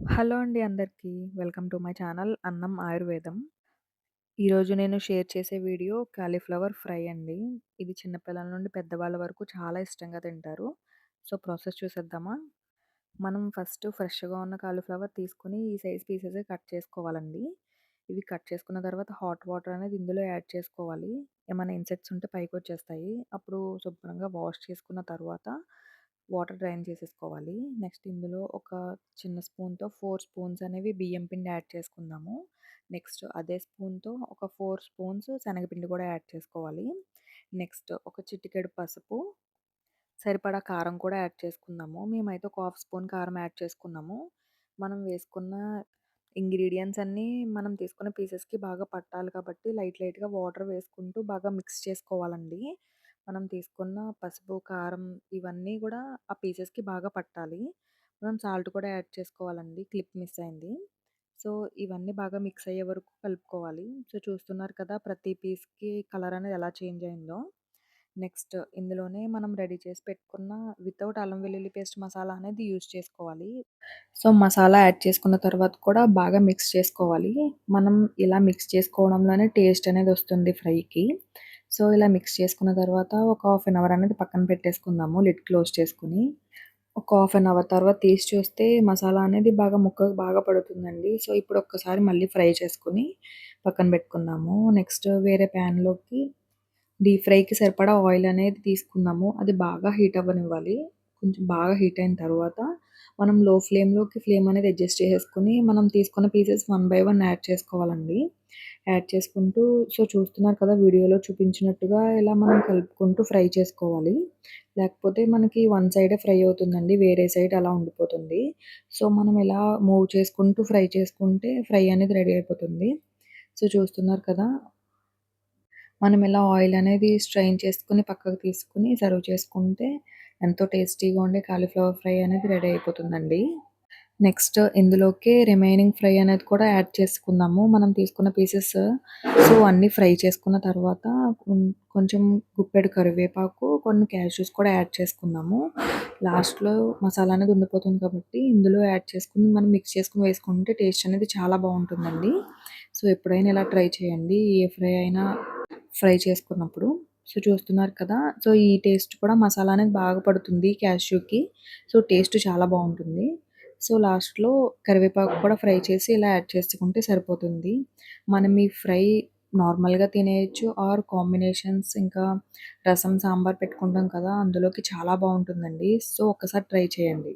Hello అండి అందరికీ. Welcome to my channel అన్నం ఆయుర్వేదం. ఈరోజు నేను షేర్ చేసే వీడియో కాలీఫ్లవర్ ఫ్రై అండి. ఇది చిన్న పిల్లల నుండి పెద్దవాళ్ళ వరకు చాలా ఇష్టంగా తింటారు. సో, ప్రాసెస్ చూసేద్దామా? మనం ఫస్ట్ ఫ్రెష్‌గా ఉన్న కాలీఫ్లవర్ తీసుకొని ఈ సైజ్ పీసెసే కట్ చేసుకోవాలండి. ఇవి కట్ చేసుకున్న తర్వాత హాట్ వాటర్ అనేది ఇందులో యాడ్ చేసుకోవాలి. ఏమైనా ఇన్సెక్ట్స్ ఉంటే పైకొచ్చేస్తాయి. అప్పుడు శుభ్రంగా వాష్ చేసుకున్న తర్వాత వాటర్ డ్రైన్ చేసేసుకోవాలి. నెక్స్ట్ ఇందులో ఒక చిన్న స్పూన్‌తో 4 స్పూన్స్ అనేవి బియ్యం పిండి యాడ్ చేసుకుందాము. నెక్స్ట్ అదే స్పూన్‌తో ఒక 4 స్పూన్స్ శనగపిండి కూడా యాడ్ చేసుకోవాలి. నెక్స్ట్ ఒక చిటికెడు పసుపు, సరిపడా కారం కూడా యాడ్ చేసుకుందాము. మేమైతే ఒక హాఫ్ స్పూన్ కారం యాడ్ చేసుకున్నాము. మనం వేసుకున్న ఇంగ్రీడియెంట్స్ అన్నీ మనం తీసుకున్న పీసెస్‌కి బాగా పట్టాలి కాబట్టి లైట్‌గా వాటర్ వేసుకుంటూ బాగా మిక్స్ చేసుకోవాలండి. మనం తీసుకున్న పసుపు, కారం ఇవన్నీ గూడా ఆ పీసెస్‌కి బాగా పట్టాలి. మనం సాల్ట్ కూడా యాడ్ చేసుకోవాలండి. క్లిప్ మిస్ అయింది. సో, ఇవన్నీ బాగా మిక్స్ అయ్యే వరకు కలుపుకోవాలి. సో, చూస్తున్నారు కదా! ప్రతి పీస్‌కి కలర్ అనేది ఎలా చేంజ్ అయిందో. నెక్స్ట్ ఇందులోనే మనం రెడీ చేసి పెట్టుకున్న వితౌట్ అల్లం వెల్లుల్లి పేస్ట్ మసాలా అనేది యూజ్ చేసుకోవాలి. సో, మసాలా యాడ్ చేసుకున్న తర్వాత కూడా బాగా మిక్స్ చేసుకోవాలి. మనం ఇలా మిక్స్ చేసుకోవడంలోనే టేస్ట్ అనేది వస్తుంది ఫ్రైకి. సో, ఇలా మిక్స్ చేసుకున్న తర్వాత ఒక హాఫ్ అన్ అవర్ అనేది పక్కన పెట్టేసుకుందాము లిడ్ క్లోజ్ చేసుకొని. ఒక హాఫ్ అన్ అవర్ తర్వాత తీసి చూస్తే మసాలా అనేది బాగా ముక్కకు బాగా పడుతుందండి. సో, ఇప్పుడు ఒక్కసారి మళ్ళీ ఫ్రై చేసుకొని పక్కన పెట్టుకుందాము. నెక్స్ట్ వేరే ప్యాన్‌లోకి డీప్ ఫ్రైకి సరిపడా ఆయిల్ అనేది తీసుకుందాము. అది బాగా హీట్ అవ్వనివ్వాలి. కొంచెం బాగా హీట్ అయిన తర్వాత మనం లో ఫ్లేమ్‌లోకి ఫ్లేమ్ అనేది అడ్జస్ట్ చేసేసుకొని మనం తీసుకున్న pieces one by one add చేసుకోవాలండి. యాడ్ చేసుకుంటూ సో, చూస్తున్నారు కదా! వీడియోలో చూపించినట్టుగా ఇలా మనం కలుపుకుంటూ ఫ్రై చేసుకోవాలి. లేకపోతే మనకి వన్ సైడే ఫ్రై అవుతుందండి. వేరే సైడ్ అలా ఉండిపోతుంది. సో, మనం ఇలా మూవ్ చేసుకుంటూ ఫ్రై చేసుకుంటే ఫ్రై అనేది రెడీ అయిపోతుంది. సో, చూస్తున్నారు కదా! మనం ఇలా ఆయిల్ అనేది స్ట్రెయిన్ చేసుకొని పక్కకు తీసుకొని సర్వ్ చేసుకుంటే ఎంతో టేస్టీగా ఉండే కాలీఫ్లవర్ ఫ్రై అనేది రెడీ అయిపోతుందండి. నెక్స్ట్ ఇందులోకే రిమైనింగ్ ఫ్రై అనేది కూడా యాడ్ చేసుకుందాము. మనం తీసుకున్న పీసెస్ సో, అన్నీ ఫ్రై చేసుకున్న తర్వాత కొంచెం గుప్పెడు కరివేపాకు, కొన్ని క్యాష్యూస్ కూడా యాడ్ చేసుకుందాము. లాస్ట్‌లో మసాలా అనేది ఉండిపోతుంది కాబట్టి ఇందులో యాడ్ చేసుకొని మనం మిక్స్ చేసుకొని వేసుకుంటే టేస్ట్ అనేది చాలా బావుంటుందండి. సో, ఎప్పుడైనా ఇలా ట్రై చేయండి. ఏ ఫ్రై అయినా ఫ్రై చేసుకున్నప్పుడు. సో, చూస్తున్నారు కదా! సో, ఈ టేస్ట్ కూడా మసాలా అనేది బాగా పడుతుంది క్యాష్యూకి. సో, టేస్ట్ చాలా బావుంటుంది. సో, లాస్ట్‌లో కరివేపాకు కూడా ఫ్రై చేసి ఇలా యాడ్ చేసుకుంటే సరిపోతుంది. మనం ఈ ఫ్రై నార్మల్‌గా తినేయొచ్చు ఆర్ కాంబినేషన్స్ ఇంకా రసం, సాంబార్ పెట్టుకుంటాం కదా! అందులోకి చాలా బావుంటుందండి. సో, ఒక్కసారి ట్రై చేయండి.